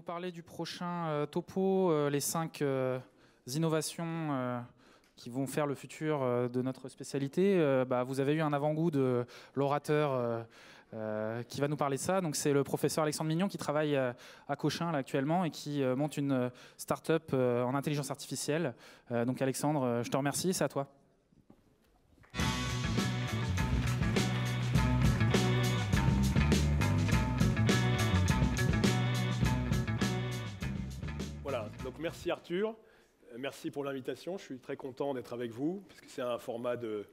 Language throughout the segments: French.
parler du prochain topo, les 5 innovations qui vont faire le futur de notre spécialité. Vous avez eu un avant-goût de l'orateur qui va nous parler de ça. Donc, c'est le professeur Alexandre Mignon qui travaille à Cochin là, actuellement et qui monte une start-up en intelligence artificielle. Donc Alexandre, je te remercie, c'est à toi. Voilà, donc merci Arthur, merci pour l'invitation, je suis très content d'être avec vous, parce que c'est un format de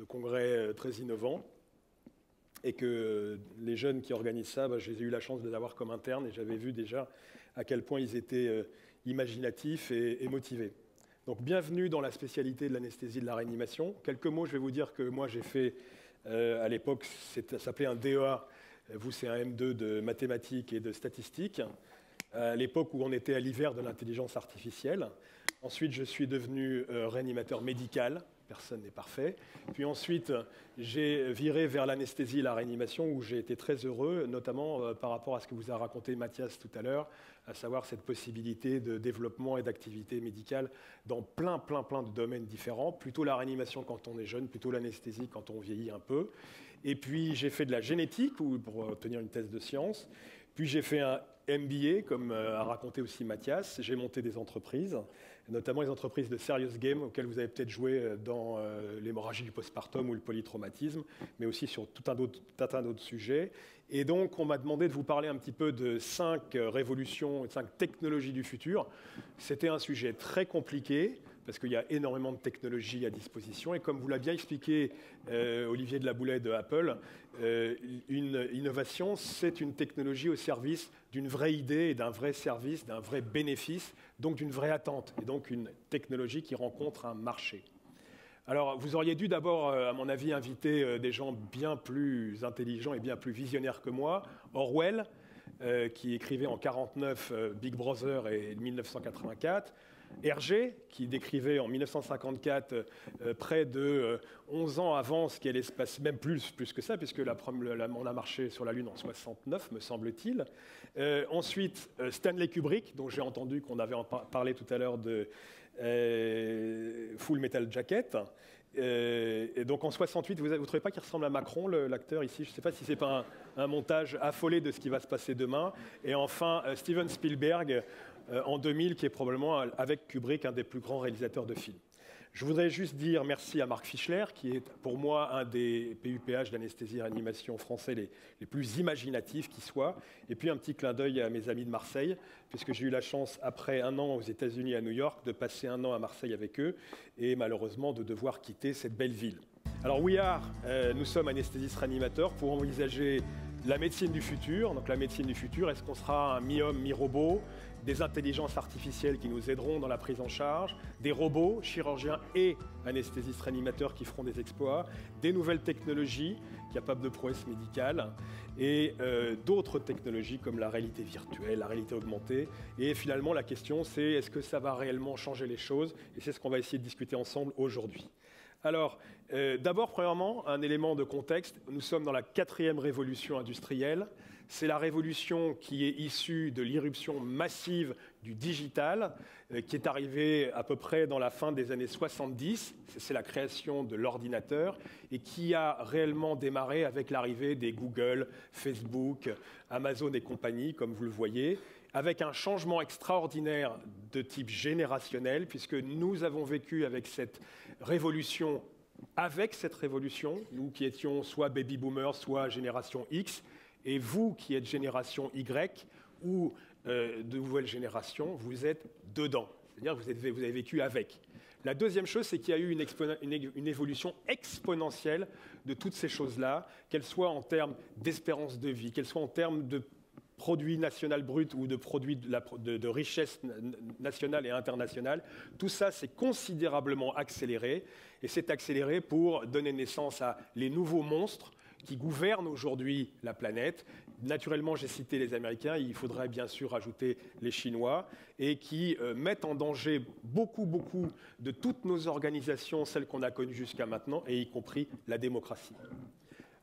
congrès très innovant, et que les jeunes qui organisent ça, j'ai eu la chance de les avoir comme internes, et j'avais vu déjà à quel point ils étaient imaginatifs et motivés. Donc bienvenue dans la spécialité de l'anesthésie de la réanimation. Quelques mots, je vais vous dire que moi j'ai fait, à l'époque, ça s'appelait un DEA, vous c'est un M2 de mathématiques et de statistiques, à l'époque où on était à l'hiver de l'intelligence artificielle. Ensuite, je suis devenu réanimateur médical. Personne n'est parfait. Puis ensuite, j'ai viré vers l'anesthésie et la réanimation, où j'ai été très heureux, notamment par rapport à ce que vous a raconté Mathias tout à l'heure, à savoir cette possibilité de développement et d'activité médicale dans plein de domaines différents. Plutôt la réanimation quand on est jeune, plutôt l'anesthésie quand on vieillit un peu. Et puis, j'ai fait de la génétique pour obtenir une thèse de sciences. Puis j'ai fait un MBA, comme a raconté aussi Mathias. J'ai monté des entreprises, notamment les entreprises de Serious Game, auxquelles vous avez peut-être joué dans l'hémorragie du postpartum ou le polytraumatisme, mais aussi sur tout un tas d'autres sujets. Et donc, on m'a demandé de vous parler un petit peu de 5 révolutions, 5 technologies du futur. C'était un sujet très compliqué, parce qu'il y a énormément de technologies à disposition. Et comme vous l'a bien expliqué Olivier de la Boulaye de Apple, une innovation, c'est une technologie au service d'une vraie idée et d'un vrai service, d'un vrai bénéfice, donc d'une vraie attente, et donc une technologie qui rencontre un marché. Alors, vous auriez dû d'abord, à mon avis, inviter des gens bien plus intelligents et bien plus visionnaires que moi. Orwell, qui écrivait en 1949 Big Brother et 1984. Hergé, qui décrivait en 1954, près de 11 ans avant ce qui allait se passer, même plus que ça, puisque on a marché sur la Lune en 69, me semble-t-il. Ensuite, Stanley Kubrick, dont j'ai entendu qu'on avait parlé tout à l'heure de Full Metal Jacket. Et donc en 68, vous ne trouvez pas qu'il ressemble à Macron, l'acteur ici? Je ne sais pas si ce n'est pas un montage affolé de ce qui va se passer demain. Et enfin, Steven Spielberg, en 2000, qui est probablement, avec Kubrick, un des plus grands réalisateurs de films. Je voudrais juste dire merci à Marc Fischler, qui est pour moi un des PUPH d'anesthésie et réanimation français les plus imaginatifs qui soient. Et puis un petit clin d'œil à mes amis de Marseille, puisque j'ai eu la chance, après un an aux États-Unis à New York, de passer un an à Marseille avec eux, et malheureusement de devoir quitter cette belle ville. Alors nous sommes anesthésistes réanimateurs pour envisager la médecine du futur. Donc la médecine du futur, est-ce qu'on sera un mi-homme, mi-robot, des intelligences artificielles qui nous aideront dans la prise en charge, des robots, chirurgiens et anesthésistes réanimateurs qui feront des exploits, des nouvelles technologies capables de prouesses médicales et d'autres technologies comme la réalité virtuelle, la réalité augmentée. Et finalement, la question, c'est est-ce que ça va réellement changer les choses? Et c'est ce qu'on va essayer de discuter ensemble aujourd'hui. Alors, d'abord, premièrement, un élément de contexte. Nous sommes dans la 4e révolution industrielle. C'est la révolution qui est issue de l'irruption massive du digital, qui est arrivée à peu près dans la fin des années 70. C'est la création de l'ordinateur et qui a réellement démarré avec l'arrivée des Google, Facebook, Amazon et compagnie, comme vous le voyez, avec un changement extraordinaire de type générationnel, puisque nous avons vécu avec cette révolution, nous qui étions soit baby boomers, soit génération X, et vous qui êtes génération Y ou de nouvelle génération, vous êtes dedans. C'est-à-dire que vous avez vécu avec. La deuxième chose, c'est qu'il y a eu une évolution exponentielle de toutes ces choses-là, qu'elles soient en termes d'espérance de vie, qu'elles soient en termes de produit national brut ou de produits de richesse nationale et internationale, tout ça s'est considérablement accéléré, et c'est accéléré pour donner naissance à les nouveaux monstres qui gouvernent aujourd'hui la planète. Naturellement, j'ai cité les Américains, il faudrait bien sûr ajouter les Chinois, et qui mettent en danger beaucoup de toutes nos organisations, celles qu'on a connues jusqu'à maintenant, et y compris la démocratie.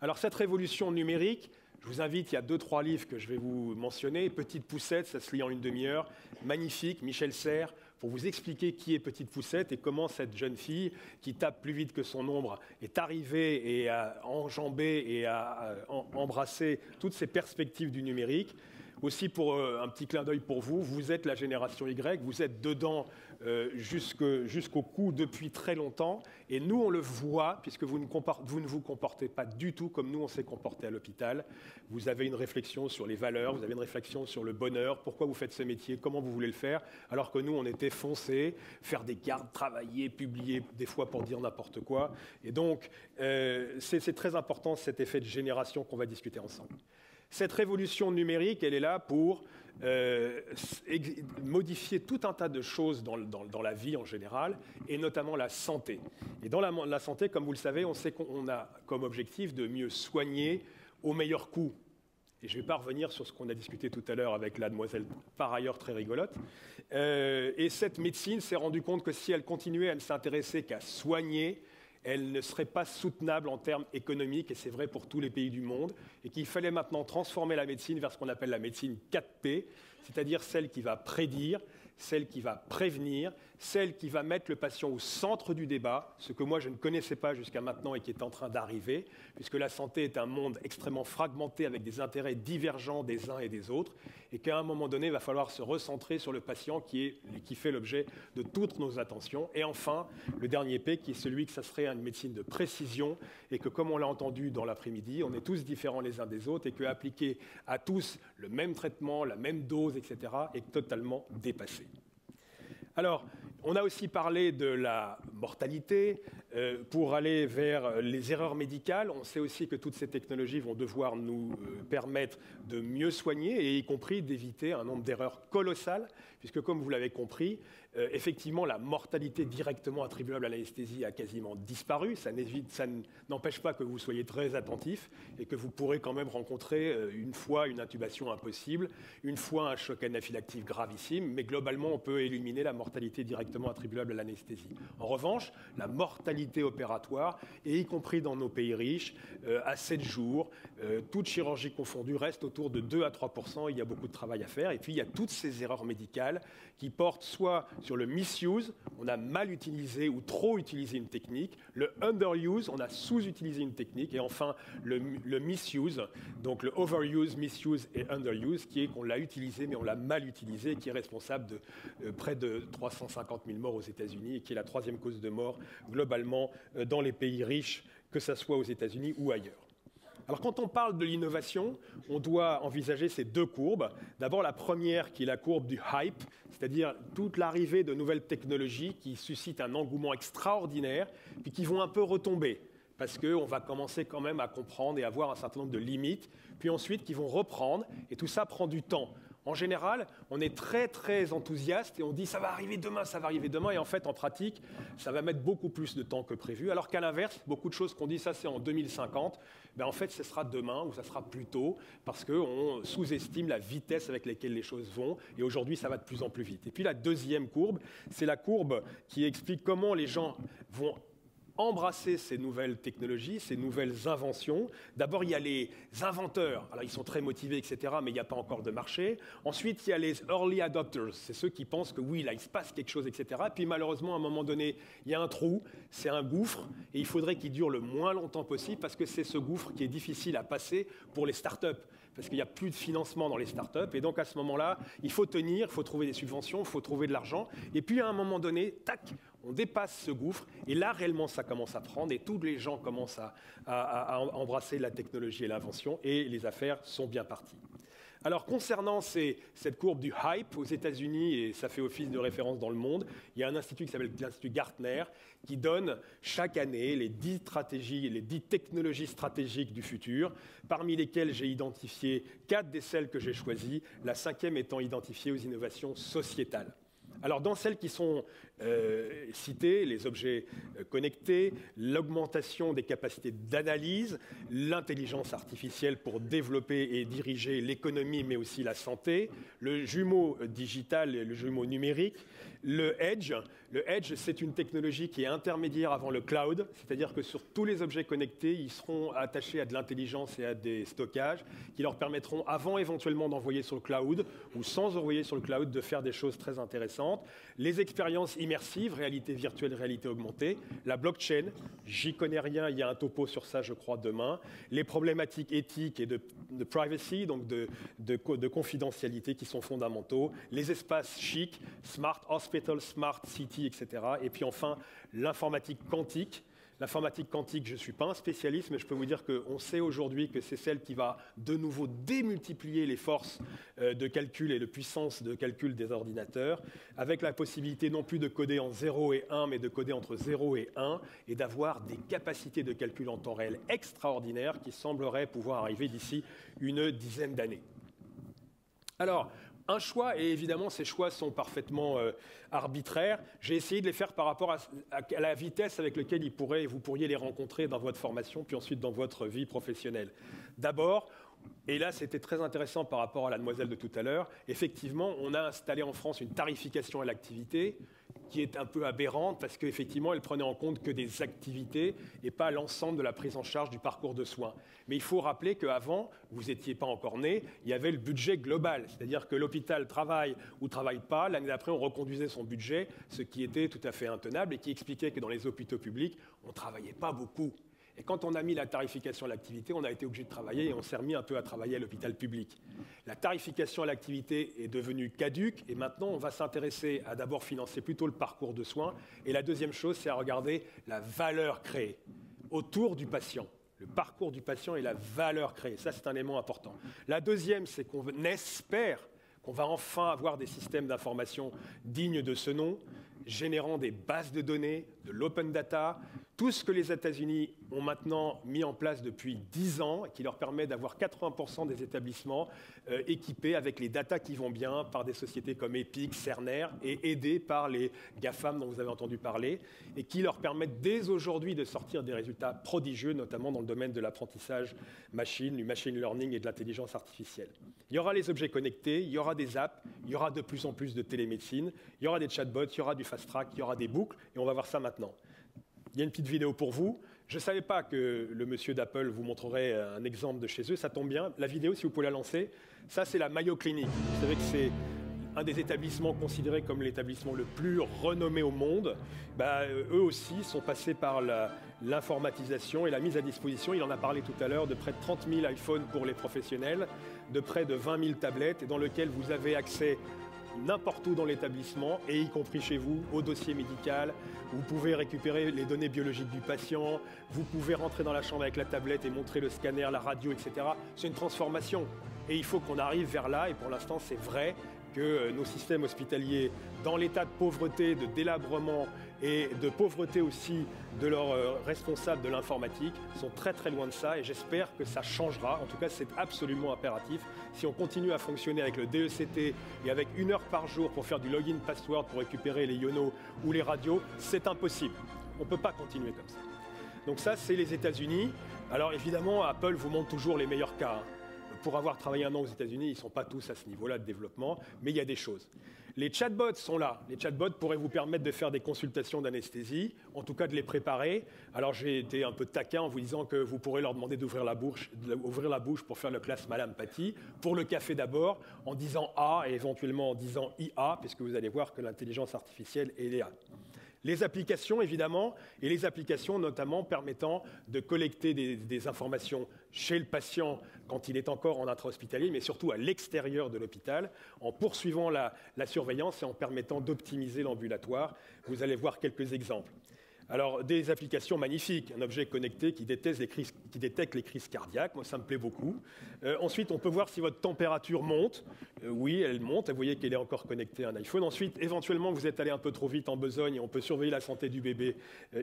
Alors cette révolution numérique, Je vous invite, il y a 2-3 livres que je vais vous mentionner. Petite Poussette, ça se lit en une demi-heure. Magnifique, Michel Serres, pour vous expliquer qui est Petite Poussette et comment cette jeune fille, qui tape plus vite que son ombre, est arrivée et a enjambé et a embrassé toutes ces perspectives du numérique. Aussi, pour un petit clin d'œil pour vous, vous êtes la génération Y, vous êtes dedans jusqu'au cou depuis très longtemps. Et nous, on le voit, puisque vous ne vous comportez pas du tout comme nous, on s'est comporté à l'hôpital. Vous avez une réflexion sur les valeurs, vous avez une réflexion sur le bonheur, pourquoi vous faites ce métier, comment vous voulez le faire, alors que nous, on était foncés, faire des gardes, travailler, publier, des fois pour dire n'importe quoi. Et donc, c'est très important, cet effet de génération qu'on va discuter ensemble. Cette révolution numérique, elle est là pour modifier tout un tas de choses dans la vie en général, et notamment la santé. Et dans la santé, comme vous le savez, on sait qu'on a comme objectif de mieux soigner au meilleur coût. Et je ne vais pas revenir sur ce qu'on a discuté tout à l'heure avec la demoiselle, par ailleurs très rigolote. Et cette médecine s'est rendue compte que si elle continuait à ne s'intéresser qu'à soigner, elle ne serait pas soutenable en termes économiques, et c'est vrai pour tous les pays du monde, et qu'il fallait maintenant transformer la médecine vers ce qu'on appelle la médecine 4P, c'est-à-dire celle qui va prédire, celle qui va prévenir, celle qui va mettre le patient au centre du débat, ce que moi je ne connaissais pas jusqu'à maintenant et qui est en train d'arriver, puisque la santé est un monde extrêmement fragmenté avec des intérêts divergents des uns et des autres, et qu'à un moment donné, il va falloir se recentrer sur le patient qui fait l'objet de toutes nos attentions. Et enfin, le dernier P, qui est celui que ça serait une médecine de précision, et que comme on l'a entendu dans l'après-midi, on est tous différents les uns des autres, et qu'appliquer à tous le même traitement, la même dose, etc., est totalement dépassé. Alors, on a aussi parlé de la mortalité pour aller vers les erreurs médicales. On sait aussi que toutes ces technologies vont devoir nous permettre de mieux soigner et y compris d'éviter un nombre d'erreurs colossales, puisque comme vous l'avez compris, effectivement, la mortalité directement attribuable à l'anesthésie a quasiment disparu. Ça n'empêche pas que vous soyez très attentif et que vous pourrez quand même rencontrer une fois une intubation impossible, une fois un choc anaphylactique gravissime, mais globalement, on peut éliminer la mortalité directement attribuable à l'anesthésie. En revanche, la mortalité opératoire, et y compris dans nos pays riches, à 7 jours, toute chirurgie confondue, reste autour de 2 à 3%. Il y a beaucoup de travail à faire. Et puis, il y a toutes ces erreurs médicales qui portent soit sur le misuse, on a mal utilisé ou trop utilisé une technique, le underuse, on a sous-utilisé une technique, et enfin le misuse, donc le overuse, misuse et underuse, qui est qu'on l'a utilisé mais on l'a mal utilisé, et qui est responsable de près de 350 000 morts aux États-Unis et qui est la 3e cause de mort globalement dans les pays riches, que ce soit aux États-Unis ou ailleurs. Alors quand on parle de l'innovation, on doit envisager ces 2 courbes. D'abord la première qui est la courbe du hype, c'est-à-dire toute l'arrivée de nouvelles technologies qui suscitent un engouement extraordinaire, puis qui vont un peu retomber, parce qu'on va commencer quand même à comprendre et à voir un certain nombre de limites, puis ensuite qui vont reprendre, et tout ça prend du temps. En général, on est très très enthousiaste et on dit ça va arriver demain, et en fait en pratique, ça va mettre beaucoup plus de temps que prévu, alors qu'à l'inverse, beaucoup de choses qu'on dit ça c'est en 2050, en fait ce sera demain ou ça sera plus tôt, parce qu'on sous-estime la vitesse avec laquelle les choses vont, et aujourd'hui ça va de plus en plus vite. Et puis la deuxième courbe, c'est la courbe qui explique comment les gens vont embrasser ces nouvelles technologies, ces nouvelles inventions. D'abord, il y a les inventeurs. Alors, ils sont très motivés, etc., mais il n'y a pas encore de marché. Ensuite, il y a les early adopters. C'est ceux qui pensent que oui, là, il se passe quelque chose, etc. Puis, malheureusement, à un moment donné, il y a un trou, c'est un gouffre, et il faudrait qu'il dure le moins longtemps possible, parce que c'est ce gouffre qui est difficile à passer pour les startups, parce qu'il n'y a plus de financement dans les startups. Et donc, à ce moment-là, il faut tenir, il faut trouver des subventions, il faut trouver de l'argent. Et puis, à un moment donné, tac, on dépasse ce gouffre, et là, réellement, ça commence à prendre, et tous les gens commencent à embrasser la technologie et l'invention, et les affaires sont bien parties. Alors, concernant cette courbe du hype aux États-Unis, et ça fait office de référence dans le monde, il y a un institut qui s'appelle l'Institut Gartner, qui donne chaque année les 10 stratégies, les 10 technologies stratégiques du futur, parmi lesquelles j'ai identifié 4 des celles que j'ai choisies, la 5e étant identifiée aux innovations sociétales. Alors, dans celles qui sont citées, les objets connectés, l'augmentation des capacités d'analyse, l'intelligence artificielle pour développer et diriger l'économie, mais aussi la santé, le jumeau digital et le jumeau numérique, le edge. Le edge, c'est une technologie qui est intermédiaire avant le cloud, c'est-à-dire que sur tous les objets connectés, ils seront attachés à de l'intelligence et à des stockages qui leur permettront, avant éventuellement d'envoyer sur le cloud ou sans envoyer sur le cloud, de faire des choses très intéressantes. Les expériences immersives, réalité virtuelle, réalité augmentée, la blockchain, j'y connais rien, il y a un topo sur ça, je crois, demain. Les problématiques éthiques et de privacy, donc de confidentialité qui sont fondamentaux. Les espaces chics, smart hospital, smart city, etc. Et puis enfin, l'informatique quantique. L'informatique quantique, je ne suis pas un spécialiste, mais je peux vous dire qu'on sait aujourd'hui que c'est celle qui va de nouveau démultiplier les forces de calcul et de puissance de calcul des ordinateurs, avec la possibilité non plus de coder en 0 et 1, mais de coder entre 0 et 1, et d'avoir des capacités de calcul en temps réel extraordinaires qui sembleraient pouvoir arriver d'ici une dizaine d'années. Alors, un choix, et évidemment ces choix sont parfaitement arbitraires. J'ai essayé de les faire par rapport à la vitesse avec laquelle vous pourriez les rencontrer dans votre formation, puis ensuite dans votre vie professionnelle. D'abord, et là c'était très intéressant par rapport à la demoiselle de tout à l'heure, effectivement on a installé en France une tarification à l'activité qui est un peu aberrante parce qu'effectivement elle prenait en compte que des activités et pas l'ensemble de la prise en charge du parcours de soins. Mais il faut rappeler qu'avant, vous n'étiez pas encore né, il y avait le budget global, c'est-à-dire que l'hôpital travaille ou ne travaille pas, l'année d'après on reconduisait son budget, ce qui était tout à fait intenable et qui expliquait que dans les hôpitaux publics, on ne travaillait pas beaucoup. Et quand on a mis la tarification à l'activité, on a été obligé de travailler et on s'est remis un peu à travailler à l'hôpital public. La tarification à l'activité est devenue caduque et maintenant on va s'intéresser à d'abord financer plutôt le parcours de soins. Et la deuxième chose, c'est à regarder la valeur créée autour du patient. Le parcours du patient et la valeur créée. Ça, c'est un élément important. La deuxième, c'est qu'on espère qu'on va enfin avoir des systèmes d'information dignes de ce nom, générant des bases de données, de l'open data, tout ce que les États-Unis ont maintenant mis en place depuis 10 ans, qui leur permet d'avoir 80% des établissements équipés avec les datas qui vont bien par des sociétés comme Epic, Cerner, et aidés par les GAFAM dont vous avez entendu parler, et qui leur permettent dès aujourd'hui de sortir des résultats prodigieux, notamment dans le domaine de l'apprentissage machine, du machine learning et de l'intelligence artificielle. Il y aura les objets connectés, il y aura des apps, il y aura de plus en plus de télémédecine, il y aura des chatbots, il y aura du fast track, il y aura des boucles, et on va voir ça maintenant. Il y a une petite vidéo pour vous. Je ne savais pas que le monsieur d'Apple vous montrerait un exemple de chez eux. Ça tombe bien. La vidéo, si vous pouvez la lancer, ça, c'est la Mayo Clinic. Vous savez que c'est un des établissements considérés comme l'établissement le plus renommé au monde. Eux aussi sont passés par l'informatisation et la mise à disposition, il en a parlé tout à l'heure, de près de 30 000 iPhones pour les professionnels, de près de 20 000 tablettes, et dans lequel vous avez accès n'importe où dans l'établissement, et y compris chez vous, au dossier médical. Vous pouvez récupérer les données biologiques du patient, vous pouvez rentrer dans la chambre avec la tablette et montrer le scanner, la radio, etc. C'est une transformation. Et il faut qu'on arrive vers là, et pour l'instant c'est vrai que nos systèmes hospitaliers, dans l'état de pauvreté, de délabrement et de pauvreté aussi de leurs responsables de l'informatique, sont très très loin de ça, et j'espère que ça changera. En tout cas, c'est absolument impératif. Si on continue à fonctionner avec le DECT et avec 1 heure par jour pour faire du login password pour récupérer les Yono ou les radios, c'est impossible. On ne peut pas continuer comme ça. Donc ça, c'est les États-Unis. Alors évidemment, Apple vous montre toujours les meilleurs cas. Pour avoir travaillé 1 an aux États-Unis, ils ne sont pas tous à ce niveau-là de développement, mais il y a des choses. Les chatbots sont là. Les chatbots pourraient vous permettre de faire des consultations d'anesthésie, en tout cas de les préparer. Alors j'ai été un peu taquin en vous disant que vous pourrez leur demander d'ouvrir la bouche pour faire le classe Madame Patty, pour le café d'abord, en disant A et éventuellement en disant IA, puisque vous allez voir que l'intelligence artificielle est là. Les applications, évidemment, et les applications notamment permettant de collecter des informations chez le patient quand il est encore en intra-hospitalier, mais surtout à l'extérieur de l'hôpital, en poursuivant la surveillance et en permettant d'optimiser l'ambulatoire. Vous allez voir quelques exemples. Alors, des applications magnifiques, un objet connecté qui détecte les crises qui détecte les crises cardiaques. Moi, ça me plaît beaucoup. Ensuite, on peut voir si votre température monte. Oui, elle monte. Vous voyez qu'elle est encore connectée à un iPhone. Ensuite, éventuellement, vous êtes allé un peu trop vite en besogne et on peut surveiller la santé du bébé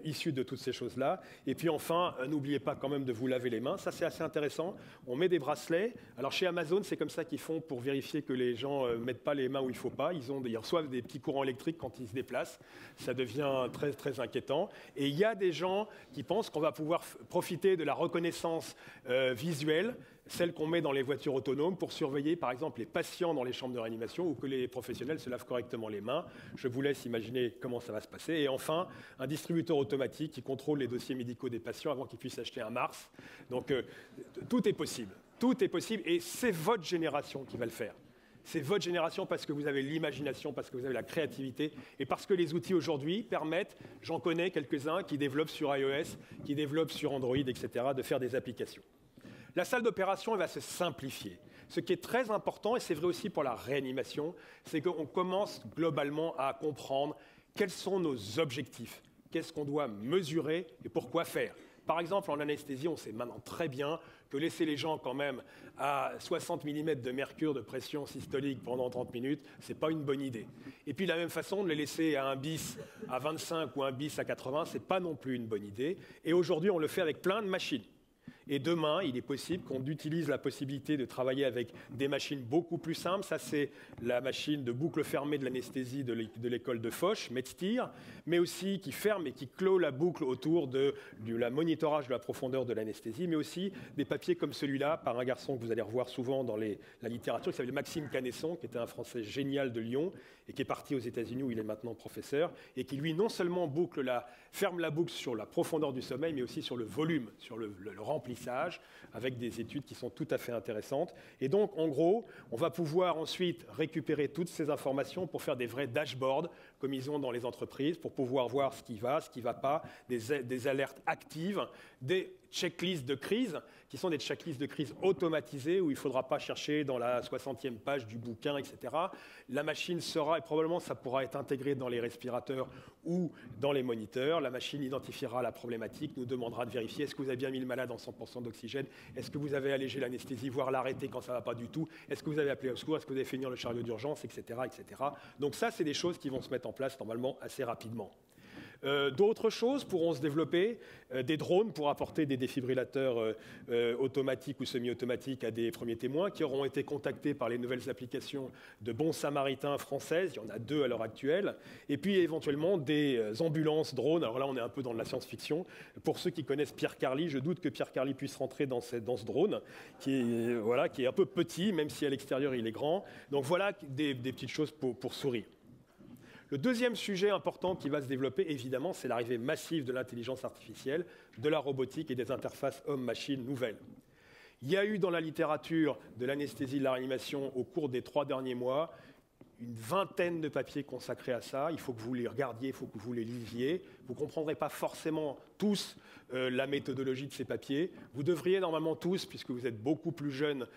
issu de toutes ces choses-là. Et puis enfin, n'oubliez pas quand même de vous laver les mains. Ça, c'est assez intéressant. On met des bracelets. Alors, chez Amazon, c'est comme ça qu'ils font pour vérifier que les gens ne mettent pas les mains où il ne faut pas. Ils reçoivent des petits courants électriques quand ils se déplacent. Ça devient très, très inquiétant. Et il y a des gens qui pensent qu'on va pouvoir profiter de la reconnaissance visuelle, celle qu'on met dans les voitures autonomes pour surveiller par exemple les patients dans les chambres de réanimation ou que les professionnels se lavent correctement les mains. Je vous laisse imaginer comment ça va se passer. Et enfin, un distributeur automatique qui contrôle les dossiers médicaux des patients avant qu'ils puissent acheter un Mars. Donc tout est possible. Tout est possible et c'est votre génération qui va le faire. C'est votre génération parce que vous avez l'imagination, parce que vous avez la créativité et parce que les outils aujourd'hui permettent, j'en connais quelques-uns qui développent sur iOS, qui développent sur Android, etc., de faire des applications. La salle d'opération, elle va se simplifier. Ce qui est très important, et c'est vrai aussi pour la réanimation, c'est qu'on commence globalement à comprendre quels sont nos objectifs, qu'est-ce qu'on doit mesurer et pourquoi faire. Par exemple, en anesthésie, on sait maintenant très bien que laisser les gens quand même à 60 mm de mercure de pression systolique pendant 30 minutes, ce n'est pas une bonne idée. Et puis de la même façon, de les laisser à un bis à 25 ou un bis à 80, ce n'est pas non plus une bonne idée. Et aujourd'hui, on le fait avec plein de machines. Et demain, il est possible qu'on utilise la possibilité de travailler avec des machines beaucoup plus simples. Ça, c'est la machine de boucle fermée de l'anesthésie de l'école de Foch, Medsteer, mais aussi qui ferme et qui clôt la boucle autour de la monitorage de la profondeur de l'anesthésie, mais aussi des papiers comme celui-là, par un garçon que vous allez revoir souvent dans la littérature, qui s'appelle Maxime Canesson, qui était un Français génial de Lyon, et qui est parti aux États-Unis où il est maintenant professeur, et qui, lui, non seulement ferme la boucle sur la profondeur du sommeil, mais aussi sur le volume, sur le remplissage, avec des études qui sont tout à fait intéressantes. Et donc, en gros, on va pouvoir ensuite récupérer toutes ces informations pour faire des vrais dashboards, comme ils ont dans les entreprises, pour pouvoir voir ce qui va pas, des alertes actives, des checklists de crise, qui sont des checklists de crise automatisées, où il ne faudra pas chercher dans la 60e page du bouquin, etc. La machine sera, et probablement ça pourra être intégré dans les respirateurs ou dans les moniteurs. La machine identifiera la problématique, nous demandera de vérifier est-ce que vous avez bien mis le malade en 100% d'oxygène, est-ce que vous avez allégé l'anesthésie, voire l'arrêter quand ça ne va pas du tout, est-ce que vous avez appelé au secours, est-ce que vous avez fait venir le chariot d'urgence, etc., etc. Donc ça, c'est des choses qui vont se mettre en place normalement assez rapidement. D'autres choses pourront se développer, des drones pour apporter des défibrillateurs automatiques ou semi-automatiques à des premiers témoins qui auront été contactés par les nouvelles applications de bons samaritains françaises, il y en a 2 à l'heure actuelle, et puis éventuellement des ambulances drones. Alors là, on est un peu dans de la science-fiction. Pour ceux qui connaissent Pierre Carli, je doute que Pierre Carli puisse rentrer dans ce drone, qui est un peu petit, même si à l'extérieur il est grand. Donc voilà des petites choses pour sourire. Le deuxième sujet important qui va se développer, évidemment, c'est l'arrivée massive de l'intelligence artificielle, de la robotique et des interfaces homme-machine nouvelles. Il y a eu dans la littérature de l'anesthésie de la réanimation au cours des 3 derniers mois une vingtaine de papiers consacrés à ça. Il faut que vous les regardiez, il faut que vous les lisiez. Vous ne comprendrez pas forcément tous la méthodologie de ces papiers. Vous devriez normalement tous, puisque vous êtes beaucoup plus jeunes,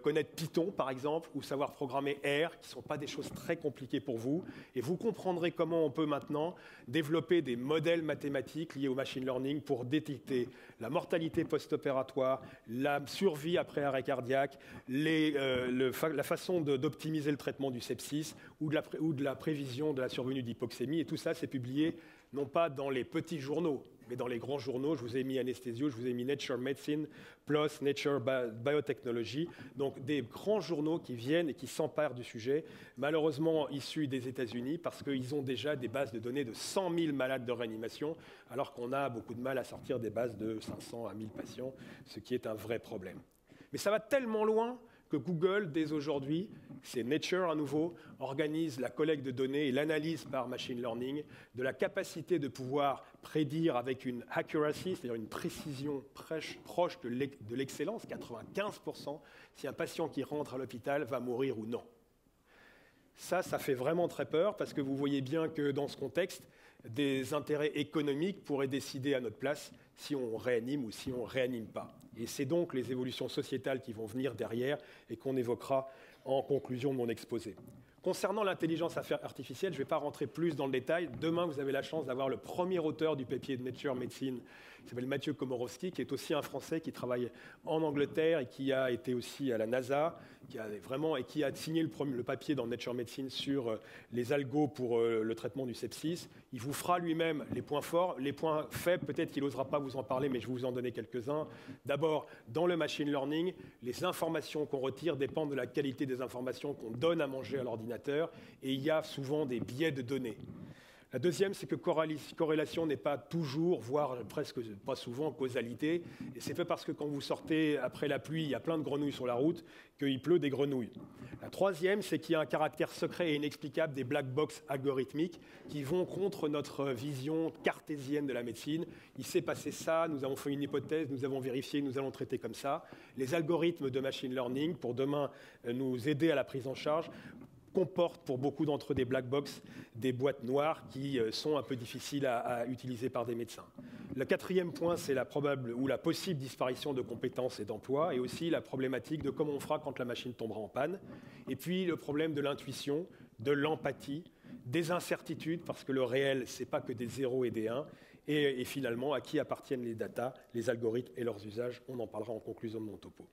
connaître Python, par exemple, ou savoir programmer R, qui ne sont pas des choses très compliquées pour vous. Et vous comprendrez comment on peut maintenant développer des modèles mathématiques liés au machine learning pour détecter la mortalité post-opératoire, la survie après arrêt cardiaque, la façon d'optimiser le traitement du sepsis ou de la prévision de la survenue d'hypoxémie. Et tout ça, c'est publié non pas dans les petits journaux, mais dans les grands journaux. Je vous ai mis Anesthésio, je vous ai mis Nature Medicine, PLOS, Nature Biotechnology. Donc des grands journaux qui viennent et qui s'emparent du sujet, malheureusement issus des États-Unis, parce qu'ils ont déjà des bases de données de 100 000 malades de réanimation, alors qu'on a beaucoup de mal à sortir des bases de 500 à 1000 patients, ce qui est un vrai problème. Mais ça va tellement loin que Google, dès aujourd'hui, c'est Nature à nouveau, organise la collecte de données et l'analyse par machine learning de la capacité de pouvoir prédire avec une accuracy, c'est-à-dire une précision proche de l'excellence, 95%, si un patient qui rentre à l'hôpital va mourir ou non. Ça fait vraiment très peur parce que vous voyez bien que dans ce contexte, des intérêts économiques pourraient décider à notre place si on réanime ou si on ne réanime pas. Et c'est donc les évolutions sociétales qui vont venir derrière et qu'on évoquera en conclusion de mon exposé. Concernant l'intelligence artificielle, je ne vais pas rentrer plus dans le détail. Demain, vous avez la chance d'avoir le premier auteur du papier de Nature Medicine, qui s'appelle Mathieu Komorowski, qui est aussi un Français qui travaille en Angleterre et qui a été aussi à la NASA, qui a signé le papier dans Nature Medicine sur les algos pour le traitement du sepsis. Il vous fera lui-même les points forts, les points faibles, peut-être qu'il n'osera pas vous en parler, mais je vais vous en donner quelques-uns. D'abord, dans le machine learning, les informations qu'on retire dépendent de la qualité des informations qu'on donne à manger à l'ordinateur, et il y a souvent des biais de données. La deuxième, c'est que corrélation n'est pas toujours, voire presque pas souvent, causalité. Et c'est fait parce que quand vous sortez après la pluie, il y a plein de grenouilles sur la route, qu'il pleut des grenouilles. La troisième, c'est qu'il y a un caractère secret et inexplicable des black box algorithmiques qui vont contre notre vision cartésienne de la médecine. Il s'est passé ça, nous avons fait une hypothèse, nous avons vérifié, nous allons traiter comme ça. Les algorithmes de machine learning, pour demain nous aider à la prise en charge, comportent pour beaucoup d'entre eux des black box, des boîtes noires qui sont un peu difficiles à utiliser par des médecins. Le quatrième point, c'est la probable ou la possible disparition de compétences et d'emplois, et aussi la problématique de comment on fera quand la machine tombera en panne. Et puis le problème de l'intuition, de l'empathie, des incertitudes, parce que le réel, ce n'est pas que des 0 et des 1, et finalement à qui appartiennent les data, les algorithmes et leurs usages. On en parlera en conclusion de mon topo.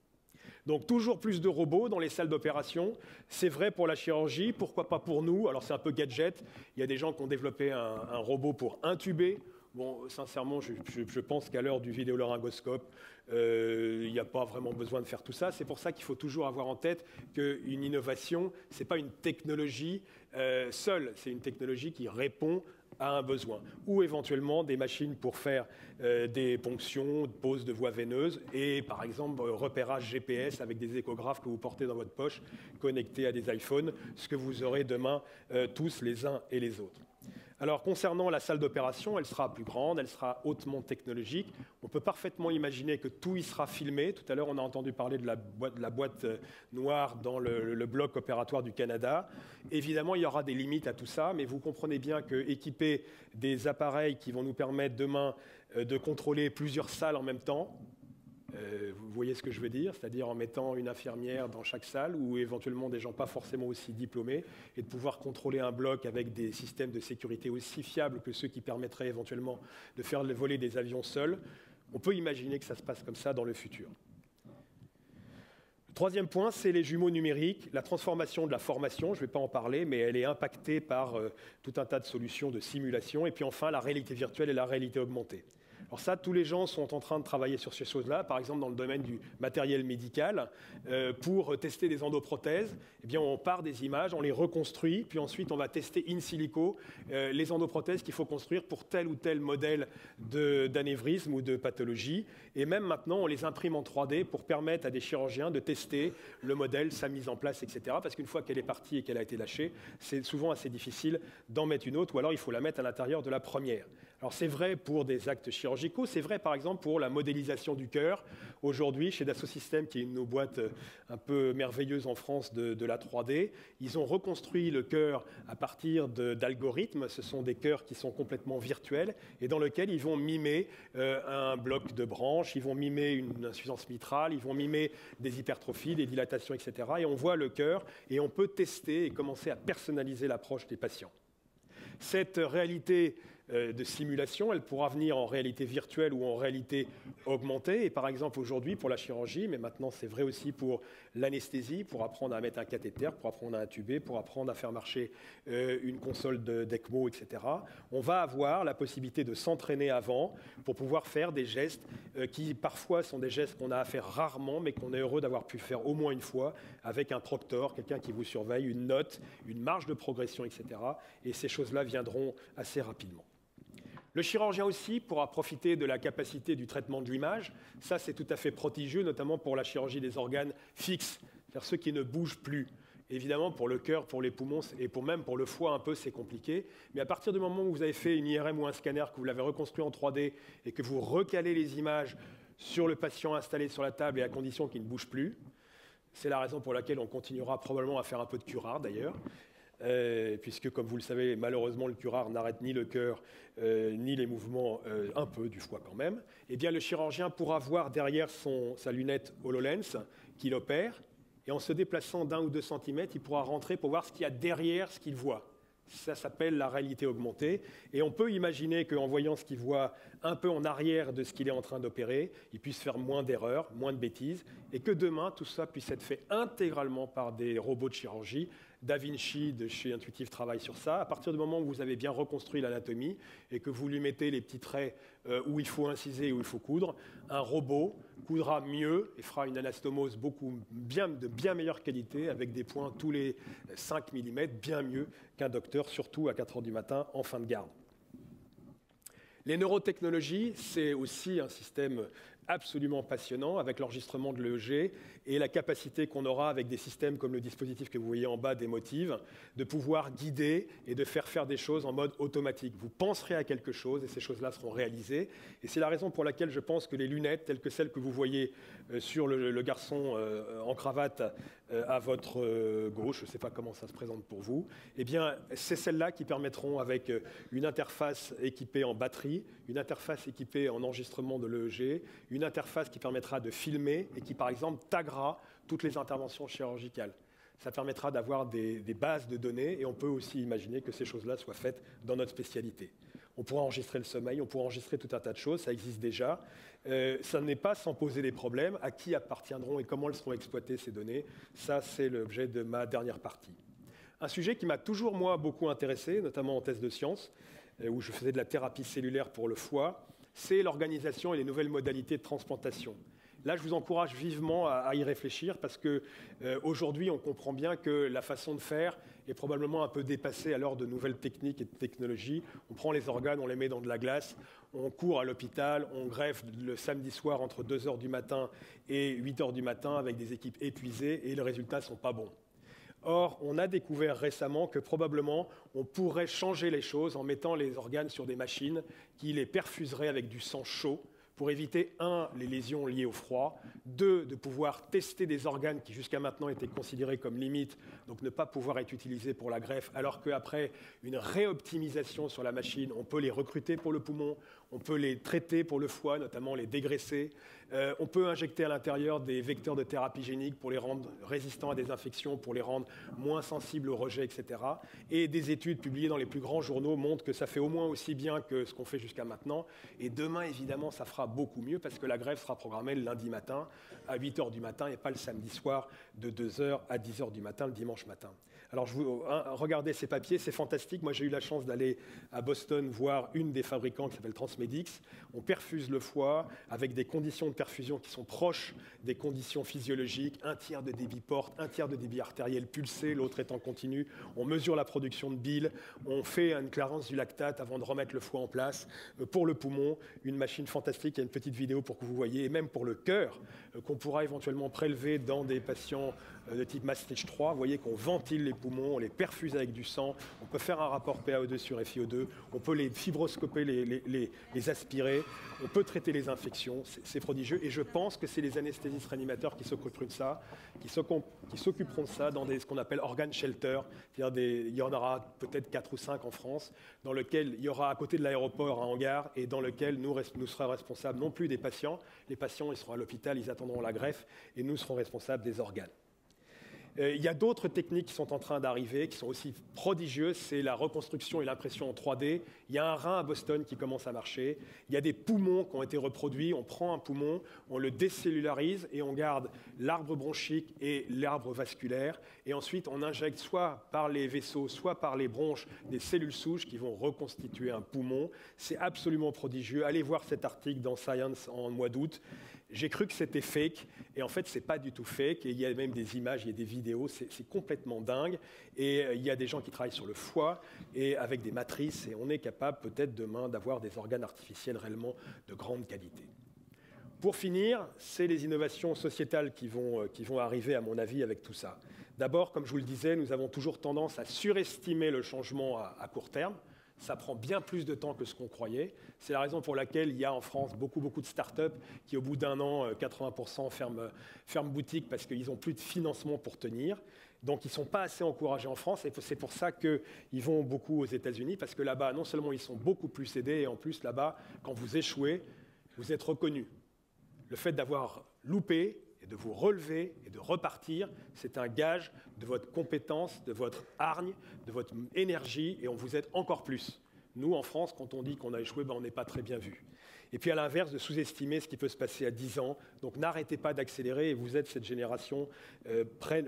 Donc toujours plus de robots dans les salles d'opération. C'est vrai pour la chirurgie, pourquoi pas pour nous? Alors c'est un peu gadget. Il y a des gens qui ont développé un robot pour intuber. Bon, sincèrement, je pense qu'à l'heure du vidéolaryngoscope, il n'y a pas vraiment besoin de faire tout ça. C'est pour ça qu'il faut toujours avoir en tête qu'une innovation, ce n'est pas une technologie seule, c'est une technologie qui répond à un besoin, ou éventuellement des machines pour faire des ponctions, pose de voies veineuses, et par exemple repérage GPS avec des échographes que vous portez dans votre poche, connectés à des iPhones, ce que vous aurez demain tous les uns et les autres. Alors, concernant la salle d'opération, elle sera plus grande, elle sera hautement technologique. On peut parfaitement imaginer que tout y sera filmé. Tout à l'heure, on a entendu parler de la boîte noire dans le bloc opératoire du Canada. Évidemment, il y aura des limites à tout ça, mais vous comprenez bien qu'équiper des appareils qui vont nous permettre demain de contrôler plusieurs salles en même temps, vous voyez ce que je veux dire, c'est-à-dire en mettant une infirmière dans chaque salle ou éventuellement des gens pas forcément aussi diplômés et de pouvoir contrôler un bloc avec des systèmes de sécurité aussi fiables que ceux qui permettraient éventuellement de faire voler des avions seuls. On peut imaginer que ça se passe comme ça dans le futur. Le troisième point, c'est les jumeaux numériques, la transformation de la formation, je ne vais pas en parler, mais elle est impactée par tout un tas de solutions de simulation. Et puis enfin, la réalité virtuelle et la réalité augmentée. Alors ça, tous les gens sont en train de travailler sur ces choses-là, par exemple dans le domaine du matériel médical, pour tester des endoprothèses. Eh bien, on part des images, on les reconstruit, puis ensuite on va tester in silico les endoprothèses qu'il faut construire pour tel ou tel modèle d'anévrisme ou de pathologie. Et même maintenant, on les imprime en 3D pour permettre à des chirurgiens de tester le modèle, sa mise en place, etc. Parce qu'une fois qu'elle est partie et qu'elle a été lâchée, c'est souvent assez difficile d'en mettre une autre, ou alors il faut la mettre à l'intérieur de la première. Alors c'est vrai pour des actes chirurgicaux, c'est vrai par exemple pour la modélisation du cœur. Aujourd'hui, chez Dassault Systèmes, qui est une de nos boîtes un peu merveilleuses en France de la 3D, ils ont reconstruit le cœur à partir d'algorithmes. Ce sont des cœurs qui sont complètement virtuels et dans lesquels ils vont mimer un bloc de branche, ils vont mimer une insuffisance mitrale, ils vont mimer des hypertrophies, des dilatations, etc. Et on voit le cœur et on peut tester et commencer à personnaliser l'approche des patients. Cette réalité de simulation, elle pourra venir en réalité virtuelle ou en réalité augmentée. Et par exemple, aujourd'hui, pour la chirurgie, mais maintenant c'est vrai aussi pour l'anesthésie, pour apprendre à mettre un cathéter, pour apprendre à intuber, pour apprendre à faire marcher une console d'ECMO, etc. On va avoir la possibilité de s'entraîner avant pour pouvoir faire des gestes qui parfois sont des gestes qu'on a à faire rarement, mais qu'on est heureux d'avoir pu faire au moins une fois avec un proctor, quelqu'un qui vous surveille, une note, une marge de progression, etc. Et ces choses-là viendront assez rapidement. Le chirurgien aussi pourra profiter de la capacité du traitement de l'image. Ça, c'est tout à fait prodigieux, notamment pour la chirurgie des organes fixes, c'est-à-dire ceux qui ne bougent plus. Évidemment, pour le cœur, pour les poumons et même pour le foie, un peu, c'est compliqué. Mais à partir du moment où vous avez fait une IRM ou un scanner, que vous l'avez reconstruit en 3D et que vous recalez les images sur le patient installé sur la table et à condition qu'il ne bouge plus, c'est la raison pour laquelle on continuera probablement à faire un peu de curare, d'ailleurs. puisque, comme vous le savez, malheureusement, le curare n'arrête ni le cœur, ni les mouvements, un peu du foie quand même, eh bien, le chirurgien pourra voir derrière sa lunette HoloLens qu'il opère, et en se déplaçant d'1 ou 2 centimètres, il pourra rentrer pour voir ce qu'il y a derrière ce qu'il voit. Ça s'appelle la réalité augmentée. Et on peut imaginer qu'en voyant ce qu'il voit un peu en arrière de ce qu'il est en train d'opérer, il puisse faire moins d'erreurs, moins de bêtises, et que demain, tout ça puisse être fait intégralement par des robots de chirurgie. Da Vinci de chez Intuitive travaille sur ça. À partir du moment où vous avez bien reconstruit l'anatomie et que vous lui mettez les petits traits où il faut inciser et où il faut coudre, un robot coudra mieux et fera une anastomose de bien meilleure qualité avec des points tous les 5 mm, bien mieux qu'un docteur, surtout à 4 heures du matin en fin de garde. Les neurotechnologies, c'est aussi un système absolument passionnant avec l'enregistrement de l'EEG et la capacité qu'on aura avec des systèmes comme le dispositif que vous voyez en bas d'Emotive, de pouvoir guider et de faire des choses en mode automatique. Vous penserez à quelque chose et ces choses-là seront réalisées. Et c'est la raison pour laquelle je pense que les lunettes, telles que celles que vous voyez sur le garçon en cravate à votre gauche, je ne sais pas comment ça se présente pour vous, eh bien, c'est celles-là qui permettront, avec une interface équipée en batterie, une interface équipée en enregistrement de l'EEG, une interface qui permettra de filmer et qui, par exemple, taguera toutes les interventions chirurgicales. Ça permettra d'avoir des bases de données et on peut aussi imaginer que ces choses-là soient faites dans notre spécialité. On pourra enregistrer le sommeil, on pourra enregistrer tout un tas de choses, ça existe déjà. Ça n'est pas sans poser des problèmes. À qui appartiendront et comment elles seront exploitées ces données? Ça, c'est l'objet de ma dernière partie. Un sujet qui m'a toujours, moi, beaucoup intéressé, notamment en thèse de sciences, où je faisais de la thérapie cellulaire pour le foie, c'est l'organisation et les nouvelles modalités de transplantation. Là, je vous encourage vivement à y réfléchir parce qu'aujourd'hui, on comprend bien que la façon de faire est probablement un peu dépassée à l'heure de nouvelles techniques et de technologies. On prend les organes, on les met dans de la glace, on court à l'hôpital, on greffe le samedi soir entre 2 heures du matin et 8 heures du matin avec des équipes épuisées et les résultats ne sont pas bons. Or, on a découvert récemment que probablement on pourrait changer les choses en mettant les organes sur des machines qui les perfuseraient avec du sang chaud pour éviter, 1, les lésions liées au froid, 2, de pouvoir tester des organes qui jusqu'à maintenant étaient considérés comme limites, donc ne pas pouvoir être utilisés pour la greffe, alors qu'après une réoptimisation sur la machine, on peut les recruter pour le poumon, on peut les traiter pour le foie, notamment les dégraisser, on peut injecter à l'intérieur des vecteurs de thérapie génique pour les rendre résistants à des infections, pour les rendre moins sensibles au rejet, etc. Et des études publiées dans les plus grands journaux montrent que ça fait au moins aussi bien que ce qu'on fait jusqu'à maintenant. Et demain, évidemment, ça fera beaucoup mieux parce que la greffe sera programmée le lundi matin à 8 heures du matin et pas le samedi soir de 2 heures à 10 heures du matin le dimanche matin. Alors, regardez ces papiers, c'est fantastique. Moi, j'ai eu la chance d'aller à Boston voir une des fabricants qui s'appelle Transmedix. On perfuse le foie avec des conditions de perfusion qui sont proches des conditions physiologiques. 1/3 de débit porte, 1/3 de débit artériel pulsé, l'autre étant continu. On mesure la production de bile. On fait une clarence du lactate avant de remettre le foie en place. Pour le poumon, une machine fantastique. Il y a une petite vidéo pour que vous voyez. Et même pour le cœur, qu'on pourra éventuellement prélever dans des patients de type Maastricht 3. Vous voyez qu'on ventile les poumons, on les perfuse avec du sang, on peut faire un rapport PaO2 sur FiO2, on peut les fibroscoper, les aspirer, on peut traiter les infections, c'est prodigieux. Et je pense que c'est les anesthésistes réanimateurs qui s'occuperont de ça, dans ce qu'on appelle organ shelter, c'est-à-dire il y en aura peut-être 4 ou 5 en France, dans lequel il y aura à côté de l'aéroport un hangar et dans lequel nous serons responsables non plus des patients, les patients ils seront à l'hôpital, ils attendront la greffe et nous serons responsables des organes. Il y a d'autres techniques qui sont en train d'arriver, qui sont aussi prodigieuses, c'est la reconstruction et l'impression en 3D. Il y a un rein à Boston qui commence à marcher. Il y a des poumons qui ont été reproduits. On prend un poumon, on le décellularise et on garde l'arbre bronchique et l'arbre vasculaire. Et ensuite, on injecte soit par les vaisseaux, soit par les bronches, des cellules souches qui vont reconstituer un poumon. C'est absolument prodigieux. Allez voir cet article dans Science en mois d'août. J'ai cru que c'était fake, et en fait, ce n'est pas du tout fake. Et il y a même des images, il y a des vidéos, c'est complètement dingue. Et il y a des gens qui travaillent sur le foie, et avec des matrices, et on est capable peut-être demain d'avoir des organes artificiels réellement de grande qualité. Pour finir, c'est les innovations sociétales qui vont arriver, à mon avis, avec tout ça. D'abord, comme je vous le disais, nous avons toujours tendance à surestimer le changement à court terme. Ça prend bien plus de temps que ce qu'on croyait. C'est la raison pour laquelle il y a en France beaucoup de startups qui, au bout d'un an, 80% ferment boutique parce qu'ils n'ont plus de financement pour tenir. Donc, ils ne sont pas assez encouragés en France. Et c'est pour ça qu'ils vont beaucoup aux États-Unis, parce que là-bas, non seulement ils sont beaucoup plus aidés, et en plus, là-bas, quand vous échouez, vous êtes reconnu. Le fait d'avoir loupé et de vous relever et de repartir, c'est un gage de votre compétence, de votre hargne, de votre énergie, et on vous aide encore plus. Nous, en France, quand on dit qu'on a échoué, on n'est pas très bien vu. Et puis à l'inverse, de sous-estimer ce qui peut se passer à 10 ans. Donc n'arrêtez pas d'accélérer, et vous êtes cette génération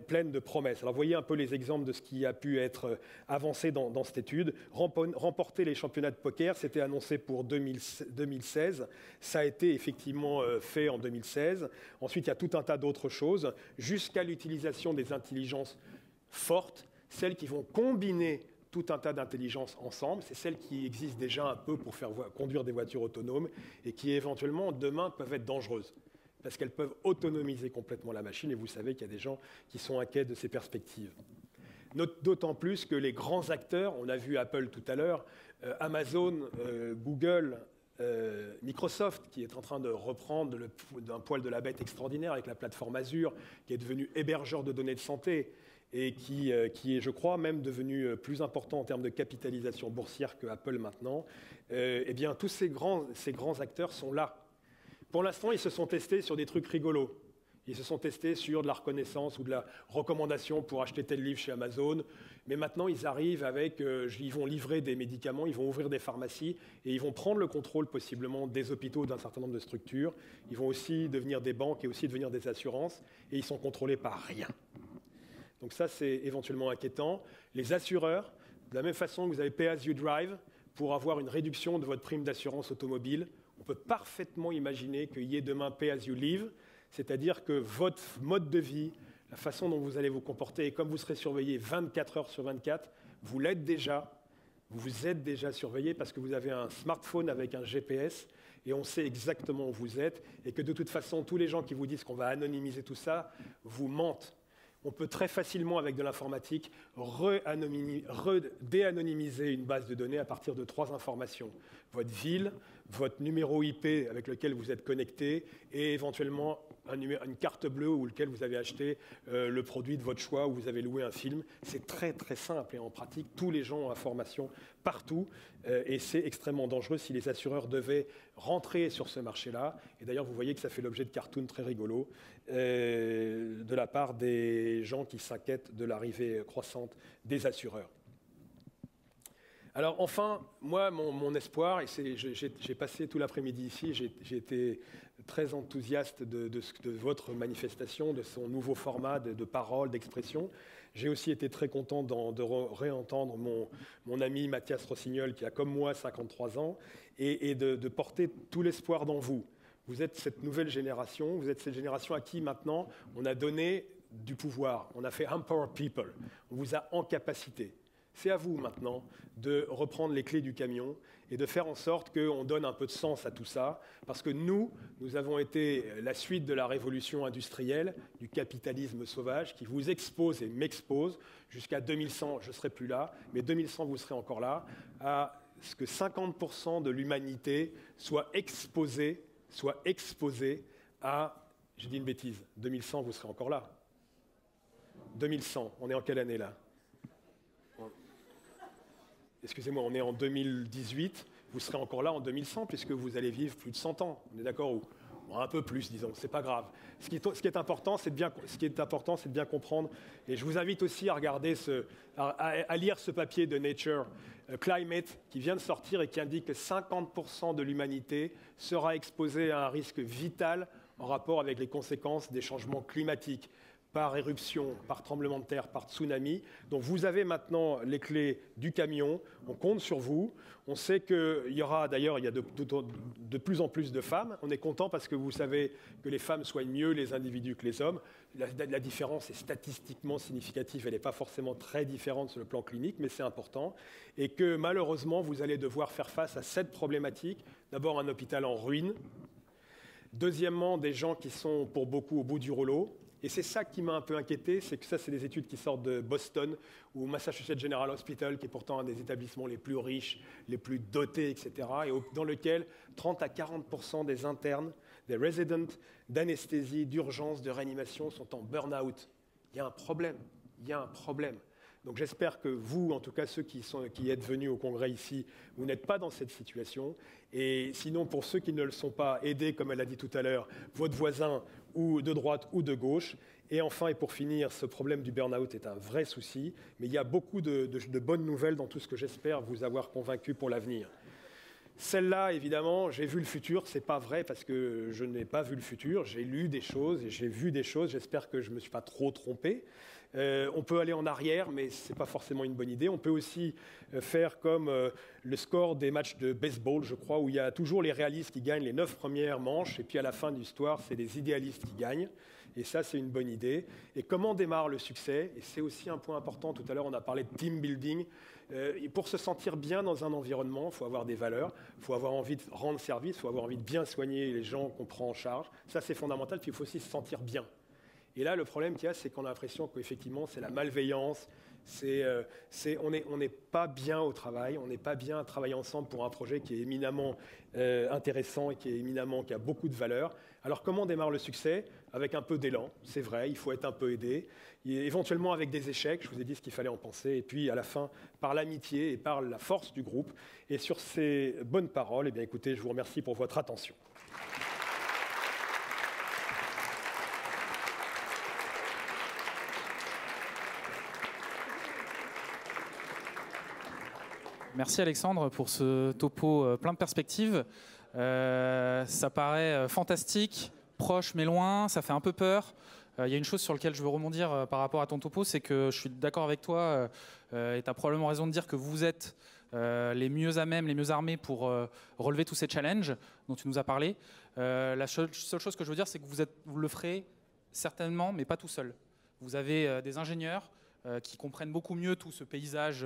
pleine de promesses. Alors voyez un peu les exemples de ce qui a pu être avancé dans cette étude. Remporter les championnats de poker, c'était annoncé pour 2016. Ça a été effectivement fait en 2016. Ensuite, il y a tout un tas d'autres choses, jusqu'à l'utilisation des intelligences fortes, celles qui vont combiner tout un tas d'intelligences ensemble. C'est celles qui existent déjà un peu pour faire conduire des voitures autonomes et qui éventuellement, demain, peuvent être dangereuses parce qu'elles peuvent autonomiser complètement la machine, et vous savez qu'il y a des gens qui sont inquiets de ces perspectives. D'autant plus que les grands acteurs, on a vu Apple tout à l'heure, Amazon, Google, Microsoft, qui est en train de reprendre d'un poil de la bête extraordinaire avec la plateforme Azure, qui est devenue hébergeur de données de santé, et qui est, je crois, même devenu plus important en termes de capitalisation boursière que Apple maintenant, eh bien, tous ces grands acteurs sont là. Pour l'instant, ils se sont testés sur des trucs rigolos. Ils se sont testés sur de la reconnaissance ou de la recommandation pour acheter tel livre chez Amazon. Mais maintenant, ils arrivent avec, ils vont livrer des médicaments, ils vont ouvrir des pharmacies et ils vont prendre le contrôle possiblement des hôpitaux, d'un certain nombre de structures. Ils vont aussi devenir des banques et aussi devenir des assurances, et ils sont contrôlés par rien. Donc ça, c'est éventuellement inquiétant. Les assureurs, de la même façon que vous avez Pay As You Drive, pour avoir une réduction de votre prime d'assurance automobile, on peut parfaitement imaginer qu'il y ait demain Pay As You Live, c'est-à-dire que votre mode de vie, la façon dont vous allez vous comporter, et comme vous serez surveillé 24 heures sur 24, vous l'êtes déjà, vous êtes déjà surveillé parce que vous avez un smartphone avec un GPS, et on sait exactement où vous êtes, et que de toute façon, tous les gens qui vous disent qu'on va anonymiser tout ça, vous mentent. On peut très facilement, avec de l'informatique, déanonymiser une base de données à partir de 3 informations. Votre ville, votre numéro IP avec lequel vous êtes connecté, et éventuellement une carte bleue ou lequel vous avez acheté le produit de votre choix ou vous avez loué un film. C'est très très simple, et en pratique, tous les gens ont information partout, et c'est extrêmement dangereux si les assureurs devaient rentrer sur ce marché-là. Et d'ailleurs, vous voyez que ça fait l'objet de cartoons très rigolos de la part des gens qui s'inquiètent de l'arrivée croissante des assureurs. Alors enfin, moi, mon espoir, et j'ai passé tout l'après-midi ici, j'ai été très enthousiaste de votre manifestation, de son nouveau format de parole, d'expression. J'ai aussi été très content de réentendre mon ami Mathias Rossignol, qui a comme moi 53 ans, et de porter tout l'espoir dans vous. Vous êtes cette nouvelle génération, vous êtes cette génération à qui maintenant on a donné du pouvoir, on a fait Empower People, on vous a en capacité. C'est à vous maintenant de reprendre les clés du camion et de faire en sorte qu'on donne un peu de sens à tout ça, parce que nous avons été la suite de la révolution industrielle, du capitalisme sauvage qui vous expose et m'expose. Jusqu'à 2100, je ne serai plus là, mais 2100, vous serez encore là, à ce que 50% de l'humanité soit exposée à, j'ai dit une bêtise, 2100, vous serez encore là. 2100, on est en quelle année là ? Excusez-moi, on est en 2018, vous serez encore là en 2100 puisque vous allez vivre plus de 100 ans, on est d'accord, ou un peu plus, disons, c'est pas grave. Ce qui est important, c'est de bien comprendre, et je vous invite aussi à regarder à lire ce papier de Nature Climate qui vient de sortir et qui indique que 50% de l'humanité sera exposée à un risque vital en rapport avec les conséquences des changements climatiques, par éruption, par tremblement de terre, par tsunami. Donc vous avez maintenant les clés du camion, on compte sur vous. On sait qu'il y aura, d'ailleurs, il y a de plus en plus de femmes. On est content parce que vous savez que les femmes soignent mieux les individus que les hommes. La différence est statistiquement significative, elle n'est pas forcément très différente sur le plan clinique, mais c'est important. Et que malheureusement, vous allez devoir faire face à cette problématique. D'abord, un hôpital en ruine. Deuxièmement, des gens qui sont pour beaucoup au bout du rouleau. Et c'est ça qui m'a un peu inquiété, c'est que ça, c'est des études qui sortent de Boston ou Massachusetts General Hospital, qui est pourtant un des établissements les plus riches, les plus dotés, etc., et dans lequel 30 à 40% des internes, des residents d'anesthésie, d'urgence, de réanimation sont en burn-out. Il y a un problème, il y a un problème. Donc j'espère que vous, en tout cas ceux qui êtes venus au congrès ici, vous n'êtes pas dans cette situation. Et sinon, pour ceux qui ne le sont pas, aidez, comme elle a dit tout à l'heure, votre voisin ou de droite ou de gauche. Et enfin, et pour finir, ce problème du burn-out est un vrai souci, mais il y a beaucoup de bonnes nouvelles dans tout ce que j'espère vous avoir convaincu pour l'avenir. Celle-là, évidemment, j'ai vu le futur, c'est pas vrai parce que je n'ai pas vu le futur, j'ai lu des choses et j'ai vu des choses, j'espère que je ne me suis pas trop trompé. On peut aller en arrière, mais ce n'est pas forcément une bonne idée. On peut aussi faire comme le score des matchs de baseball, je crois, où il y a toujours les réalistes qui gagnent les 9 premières manches, et puis à la fin de l'histoire, c'est les idéalistes qui gagnent. Et ça, c'est une bonne idée. Et comment démarre le succès? Et c'est aussi un point important. Tout à l'heure, on a parlé de team building. Et pour se sentir bien dans un environnement, il faut avoir des valeurs, il faut avoir envie de rendre service, il faut avoir envie de bien soigner les gens qu'on prend en charge. Ça, c'est fondamental. Puis il faut aussi se sentir bien. Et là, le problème qu'il y a, c'est qu'on a l'impression qu'effectivement, c'est la malveillance, on n'est pas bien au travail, on n'est pas bien à travailler ensemble pour un projet qui est éminemment intéressant et qui a beaucoup de valeur. Alors, comment démarre le succès? Avec un peu d'élan, c'est vrai, il faut être un peu aidé, et éventuellement avec des échecs, je vous ai dit ce qu'il fallait en penser, et puis à la fin, par l'amitié et par la force du groupe. Et sur ces bonnes paroles, eh bien, écoutez, je vous remercie pour votre attention. Merci Alexandre pour ce topo plein de perspectives. Ça paraît fantastique, proche mais loin, ça fait un peu peur. Il y a une chose sur laquelle je veux rebondir par rapport à ton topo, c'est que je suis d'accord avec toi et tu as probablement raison de dire que vous êtes les mieux à même, les mieux armés pour relever tous ces challenges dont tu nous as parlé. La seule chose que je veux dire, c'est que vous le ferez certainement, mais pas tout seul. Vous avez des ingénieurs qui comprennent beaucoup mieux tout ce paysage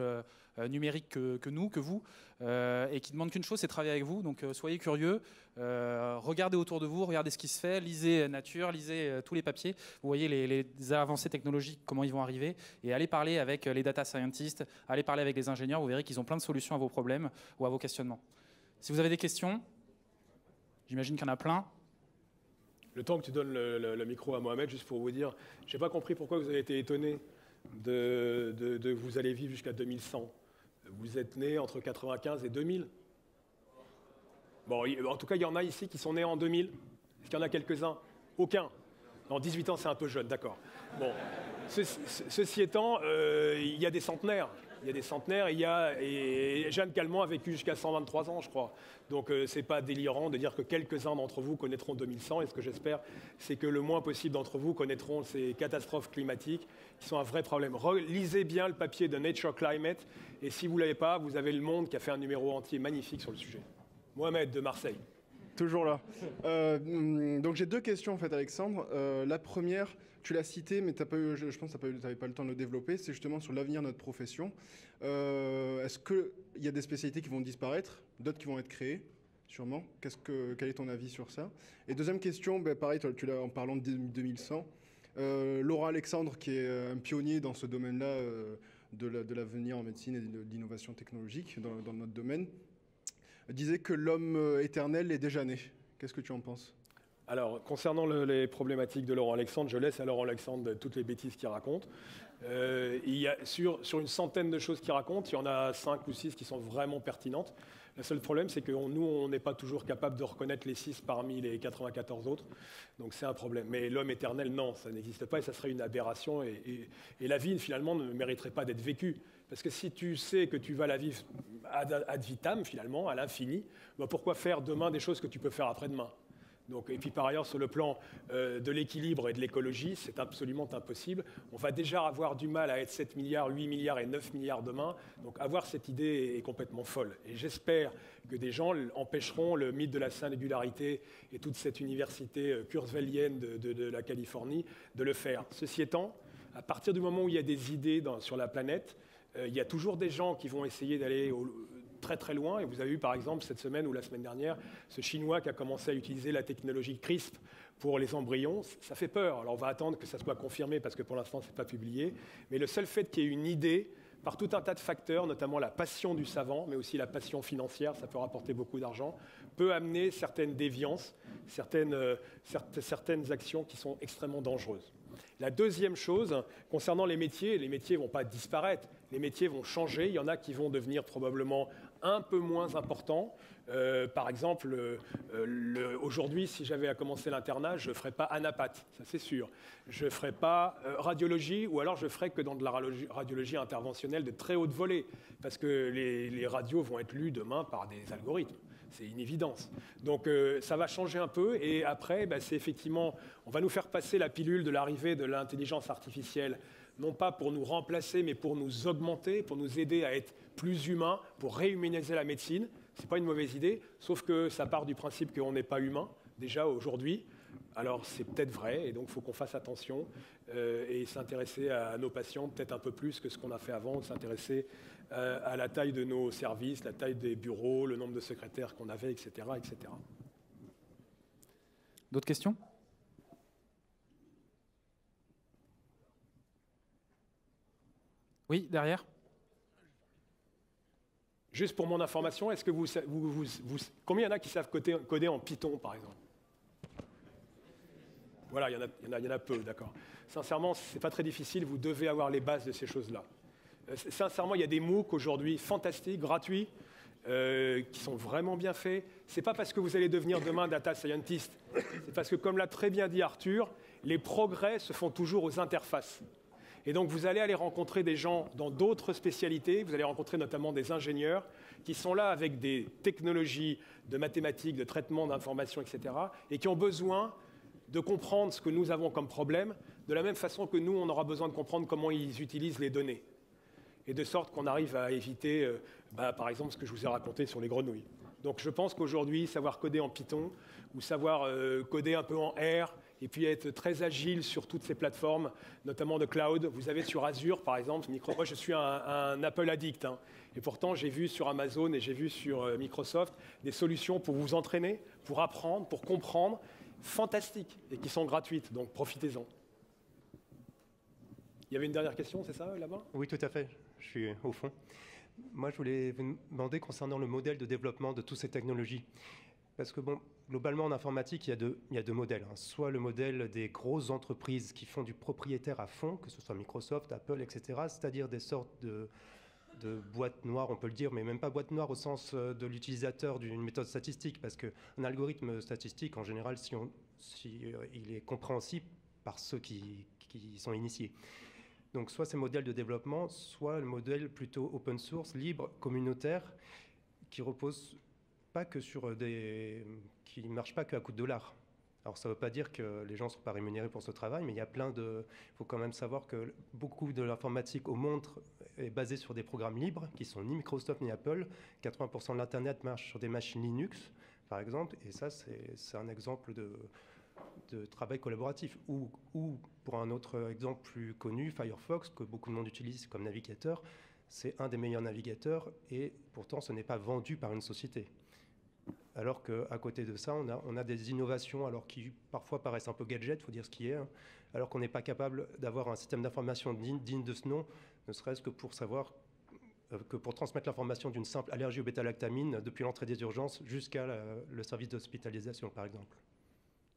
numérique que nous, que vous, et qui demandent qu'une chose, c'est travailler avec vous. Donc soyez curieux, regardez autour de vous, regardez ce qui se fait, lisez Nature, lisez tous les papiers, vous voyez les avancées technologiques, comment ils vont arriver, et allez parler avec les data scientists, allez parler avec les ingénieurs, vous verrez qu'ils ont plein de solutions à vos problèmes ou à vos questionnements. Si vous avez des questions, j'imagine qu'il y en a plein. Le temps que tu donnes le micro à Mohamed, juste pour vous dire, je n'ai pas compris pourquoi vous avez été étonné de vous allez vivre jusqu'à 2100. Vous êtes né entre 95 et 2000. Bon, en tout cas, il y en a ici qui sont nés en 2000. Est-ce qu'il y en a quelques-uns? Aucun. Non, 18 ans, c'est un peu jeune, d'accord. Bon, ceci étant, il y a des centenaires. Il y a des centenaires, et Jeanne Calment a vécu jusqu'à 123 ans, je crois. Donc ce n'est pas délirant de dire que quelques-uns d'entre vous connaîtront 2100. Et ce que j'espère, c'est que le moins possible d'entre vous connaîtront ces catastrophes climatiques qui sont un vrai problème. Lisez bien le papier de Nature Climate. Et si vous ne l'avez pas, vous avez Le Monde qui a fait un numéro entier magnifique sur le sujet. Mohamed de Marseille. Toujours là. Donc j'ai deux questions en fait, Alexandre. La première, tu l'as citée, mais je pense que tu n'avais pas le temps de le développer. C'est justement sur l'avenir de notre profession. Est-ce qu'il y a des spécialités qui vont disparaître, d'autres qui vont être créées? Sûrement. Quel est ton avis sur ça? Et deuxième question, pareil, tu l'as en parlant de 2100. Laura Alexandre, qui est un pionnier dans ce domaine-là de l'avenir en médecine et de l'innovation technologique dans notre domaine, disait que l'homme éternel est déjà né. Qu'est-ce que tu en penses? Alors, concernant les problématiques de Laurent Alexandre, je laisse à Laurent Alexandre toutes les bêtises qu'il raconte. Il y a sur une centaine de choses qu'il raconte, il y en a 5 ou 6 qui sont vraiment pertinentes. Le seul problème, c'est que nous, on n'est pas toujours capable de reconnaître les 6 parmi les 94 autres. Donc c'est un problème. Mais l'homme éternel, non, ça n'existe pas et ça serait une aberration. Et la vie, finalement, ne mériterait pas d'être vécue. Parce que si tu sais que tu vas la vivre ad vitam, finalement, à l'infini, pourquoi faire demain des choses que tu peux faire après-demain? Donc, et puis par ailleurs, sur le plan de l'équilibre et de l'écologie, c'est absolument impossible. On va déjà avoir du mal à être 7 milliards, 8 milliards et 9 milliards demain. Donc avoir cette idée est complètement folle. Et j'espère que des gens empêcheront le mythe de la singularité et toute cette université kurzweilienne de la Californie de le faire. Ceci étant, à partir du moment où il y a des idées sur la planète, il y a toujours des gens qui vont essayer d'aller très très loin. Et vous avez vu par exemple cette semaine ou la semaine dernière, ce Chinois qui a commencé à utiliser la technologie CRISPR pour les embryons. Ça fait peur. Alors on va attendre que ça soit confirmé parce que pour l'instant ce n'est pas publié. Mais le seul fait qu'il y ait une idée, par tout un tas de facteurs, notamment la passion du savant, mais aussi la passion financière, ça peut rapporter beaucoup d'argent, peut amener certaines déviances, certaines actions qui sont extrêmement dangereuses. La deuxième chose, concernant les métiers ne vont pas disparaître, les métiers vont changer, il y en a qui vont devenir probablement un peu moins importants. Par exemple, aujourd'hui, si j'avais à commencer l'internat, je ne ferais pas anapathe, ça c'est sûr. Je ne ferais pas radiologie, ou alors je ferais que dans de la radiologie interventionnelle de très haute volée, parce que les radios vont être lues demain par des algorithmes. C'est une évidence. Donc ça va changer un peu, et après, c'est effectivement, on va nous faire passer la pilule de l'arrivée de l'intelligence artificielle, non pas pour nous remplacer, mais pour nous augmenter, pour nous aider à être plus humains, pour réhumaniser la médecine. Ce n'est pas une mauvaise idée, sauf que ça part du principe qu'on n'est pas humain, déjà aujourd'hui. Alors c'est peut-être vrai, et donc il faut qu'on fasse attention et s'intéresser à nos patients peut-être un peu plus que ce qu'on a fait avant, s'intéresser à la taille de nos services, la taille des bureaux, le nombre de secrétaires qu'on avait, etc., etc. D'autres questions ? Oui, derrière ? Juste pour mon information, est-ce que combien il y en a qui savent coder en Python, par exemple? Voilà, il y en a peu, d'accord. Sincèrement, ce n'est pas très difficile, vous devez avoir les bases de ces choses-là. Sincèrement, il y a des MOOC aujourd'hui fantastiques, gratuits, qui sont vraiment bien faits. Ce n'est pas parce que vous allez devenir demain data scientist, c'est parce que, comme l'a très bien dit Arthur, les progrès se font toujours aux interfaces. Et donc, vous allez aller rencontrer des gens dans d'autres spécialités, vous allez rencontrer notamment des ingénieurs qui sont là avec des technologies de mathématiques, de traitement d'informations, etc., et qui ont besoin de comprendre ce que nous avons comme problème, de la même façon que nous, on aura besoin de comprendre comment ils utilisent les données. Et de sorte qu'on arrive à éviter, par exemple, ce que je vous ai raconté sur les grenouilles. Donc, je pense qu'aujourd'hui, savoir coder en Python, ou savoir coder un peu en R, et puis être très agile sur toutes ces plateformes, notamment de cloud. Vous avez sur Azure, par exemple, moi je suis un Apple addict, hein, et pourtant j'ai vu sur Amazon et j'ai vu sur Microsoft des solutions pour vous entraîner, pour apprendre, pour comprendre, fantastiques, et qui sont gratuites, donc profitez-en. Il y avait une dernière question, c'est ça, là-bas? Oui, tout à fait, je suis au fond. Moi, je voulais vous demander concernant le modèle de développement de toutes ces technologies. Parce que, bon, globalement, en informatique, il y a deux modèles. Hein. Soit le modèle des grosses entreprises qui font du propriétaire à fond, que ce soit Microsoft, Apple, etc., c'est-à-dire des sortes de boîtes noires, on peut le dire, mais même pas boîte noire au sens de l'utilisateur d'une méthode statistique, parce qu'un algorithme statistique, en général, il est compréhensible par ceux qui sont initiés. Donc, soit ces modèles de développement, soit le modèle plutôt open source, libre, communautaire, qui repose pas que sur qui ne marche pas qu'à coup de dollars. Alors ça ne veut pas dire que les gens ne sont pas rémunérés pour ce travail, mais il y a il faut quand même savoir que beaucoup de l'informatique au monde est basée sur des programmes libres, qui sont ni Microsoft ni Apple. 80% de l'Internet marche sur des machines Linux, par exemple, et ça c'est un exemple de travail collaboratif. Ou pour un autre exemple plus connu, Firefox, que beaucoup de monde utilise comme navigateur, c'est un des meilleurs navigateurs, et pourtant ce n'est pas vendu par une société. Alors qu'à côté de ça, on a des innovations alors qui parfois paraissent un peu gadget, il faut dire ce qui est, hein, alors qu'on n'est pas capable d'avoir un système d'information digne de ce nom, ne serait-ce que pour savoir que pour transmettre l'information d'une simple allergie au bêta-lactamine depuis l'entrée des urgences jusqu'à le service d'hospitalisation, par exemple.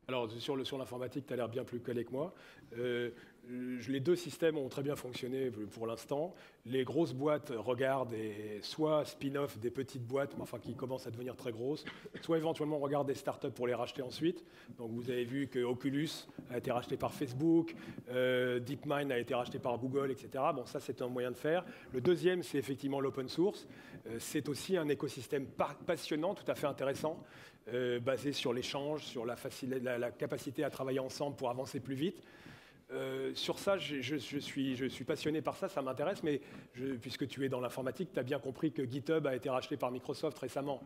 Alors, sur l'informatique, tu as l'air bien plus calé que moi. Les deux systèmes ont très bien fonctionné pour l'instant. Les grosses boîtes regardent soit spin-off des petites boîtes, mais enfin qui commencent à devenir très grosses, soit éventuellement regardent des startups pour les racheter ensuite. Donc, vous avez vu que Oculus a été racheté par Facebook, DeepMind a été racheté par Google, etc. Bon, ça, c'est un moyen de faire. Le deuxième, c'est effectivement l'open source. C'est aussi un écosystème passionnant, tout à fait intéressant. Basé sur l'échange, sur la capacité à travailler ensemble pour avancer plus vite. Sur ça, je suis passionné par ça, ça m'intéresse, mais puisque tu es dans l'informatique, tu as bien compris que GitHub a été racheté par Microsoft récemment.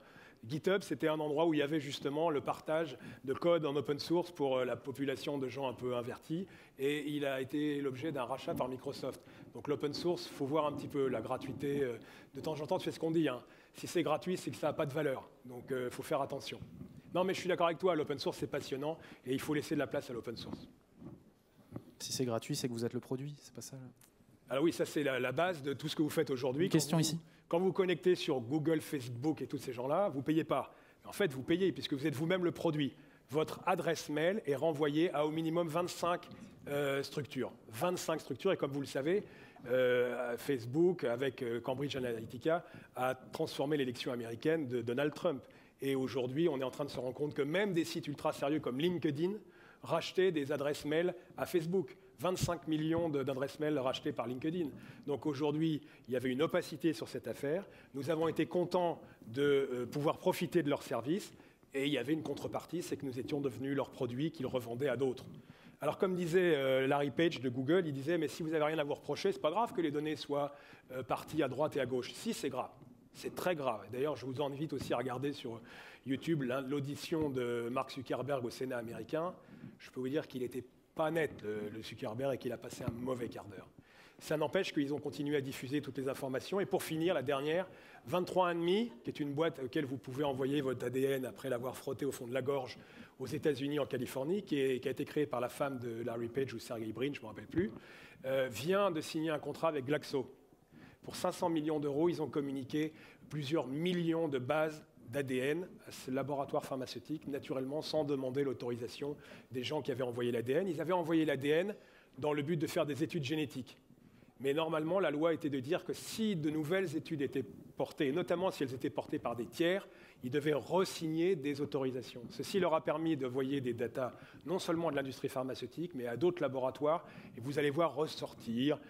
GitHub, c'était un endroit où il y avait justement le partage de code en open source pour la population de gens un peu invertis, et il a été l'objet d'un rachat par Microsoft. Donc l'open source, il faut voir un petit peu la gratuité. De temps en temps, tu fais ce qu'on dit, hein. Si c'est gratuit, c'est que ça n'a pas de valeur. Donc, il faut faire attention. Non, mais je suis d'accord avec toi, l'open source, c'est passionnant et il faut laisser de la place à l'open source. Si c'est gratuit, c'est que vous êtes le produit, c'est pas ça là. Alors oui, ça c'est la base de tout ce que vous faites aujourd'hui. Question ici. Quand vous vous connectez sur Google, Facebook et tous ces gens-là, vous ne payez pas. En fait, vous payez puisque vous êtes vous-même le produit. Votre adresse mail est renvoyée à au minimum 25 structures. 25 structures, et comme vous le savez, Facebook, avec Cambridge Analytica, a transformé l'élection américaine de Donald Trump. Et aujourd'hui, on est en train de se rendre compte que même des sites ultra sérieux comme LinkedIn rachetaient des adresses mail à Facebook. 25 millions d'adresses mail rachetées par LinkedIn. Donc aujourd'hui, il y avait une opacité sur cette affaire. Nous avons été contents de pouvoir profiter de leurs services. Et il y avait une contrepartie, c'est que nous étions devenus leurs produits qu'ils revendaient à d'autres. Alors comme disait Larry Page de Google, il disait « mais si vous n'avez rien à vous reprocher, c'est pas grave que les données soient parties à droite et à gauche. » Si, c'est grave. C'est très grave. D'ailleurs, je vous invite aussi à regarder sur YouTube l'audition de Mark Zuckerberg au Sénat américain. Je peux vous dire qu'il n'était pas net, le Zuckerberg, et qu'il a passé un mauvais quart d'heure. Ça n'empêche qu'ils ont continué à diffuser toutes les informations. Et pour finir, la dernière, 23andMe, qui est une boîte à laquelle vous pouvez envoyer votre ADN après l'avoir frotté au fond de la gorge aux États-Unis, en Californie, qui a été créée par la femme de Larry Page ou Sergey Brin, je ne me rappelle plus, vient de signer un contrat avec Glaxo. Pour 500 millions d'euros, ils ont communiqué plusieurs millions de bases d'ADN à ce laboratoire pharmaceutique, naturellement sans demander l'autorisation des gens qui avaient envoyé l'ADN. Ils avaient envoyé l'ADN dans le but de faire des études génétiques. Mais normalement, la loi était de dire que si de nouvelles études étaient portées, et notamment si elles étaient portées par des tiers, ils devaient re-signer des autorisations. Ceci leur a permis de voyer des datas non seulement de l'industrie pharmaceutique, mais à d'autres laboratoires. Et vous allez voir ressortir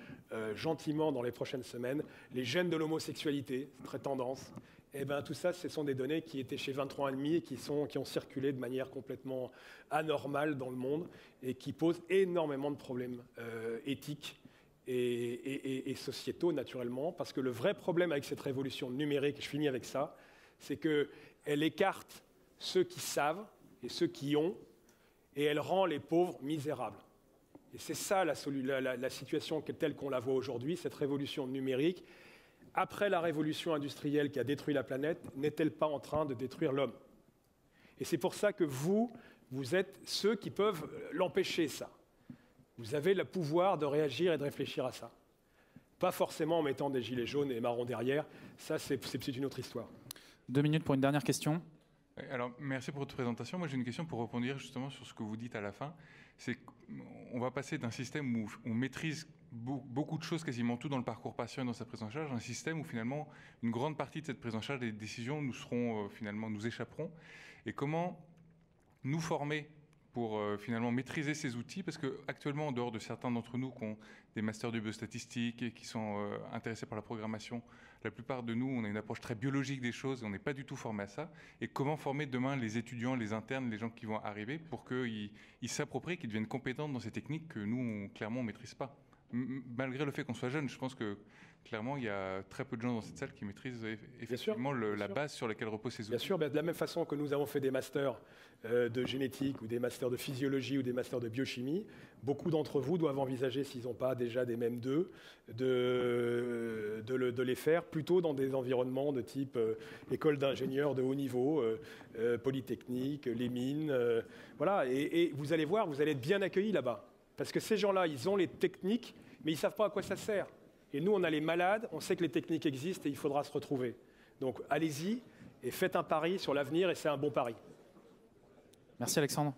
gentiment dans les prochaines semaines les gènes de l'homosexualité, c'est très tendance. Et bien, tout ça, ce sont des données qui étaient chez 23andMe et qui ont circulé de manière complètement anormale dans le monde et qui posent énormément de problèmes éthiques et sociétaux, naturellement, parce que le vrai problème avec cette révolution numérique, et je finis avec ça, c'est qu'elle écarte ceux qui savent et ceux qui ont, et elle rend les pauvres misérables. Et c'est ça la situation telle qu'on la voit aujourd'hui, cette révolution numérique. Après la révolution industrielle qui a détruit la planète, n'est-elle pas en train de détruire l'homme? Et c'est pour ça que vous êtes ceux qui peuvent l'empêcher, ça. Vous avez le pouvoir de réagir et de réfléchir à ça. Pas forcément en mettant des gilets jaunes et marrons derrière. Ça, c'est une autre histoire. 2 minutes pour une dernière question. Alors, merci pour votre présentation. Moi, j'ai une question pour rebondir justement sur ce que vous dites à la fin. C'est qu'on va passer d'un système où on maîtrise beaucoup de choses, quasiment tout dans le parcours patient et dans sa prise en charge, à un système où finalement une grande partie de cette prise en charge des décisions nous échapperont. Et comment nous former pour finalement maîtriser ces outils, parce qu'actuellement, en dehors de certains d'entre nous qui ont des masters de biostatistique et qui sont intéressés par la programmation, la plupart de nous, on a une approche très biologique des choses et on n'est pas du tout formé à ça. Et comment former demain les étudiants, les internes, les gens qui vont arriver pour qu'ils s'approprient, qu'ils deviennent compétents dans ces techniques que nous, clairement, on ne maîtrise pas. Malgré le fait qu'on soit jeune, je pense que clairement, il y a très peu de gens dans cette salle qui maîtrisent effectivement la base sur laquelle reposent ces outils. Bien sûr, de la même façon que nous avons fait des masters de génétique ou des masters de physiologie ou des masters de biochimie, beaucoup d'entre vous doivent envisager, s'ils n'ont pas déjà des mêmes d'eux, de les faire plutôt dans des environnements de type école d'ingénieurs de haut niveau, polytechnique, les mines. Voilà. Et vous allez voir, vous allez être bien accueillis là-bas. Parce que ces gens-là, ils ont les techniques, mais ils ne savent pas à quoi ça sert. Et nous, on a les malades, on sait que les techniques existent et il faudra se retrouver. Donc allez-y et faites un pari sur l'avenir et c'est un bon pari. Merci Alexandre.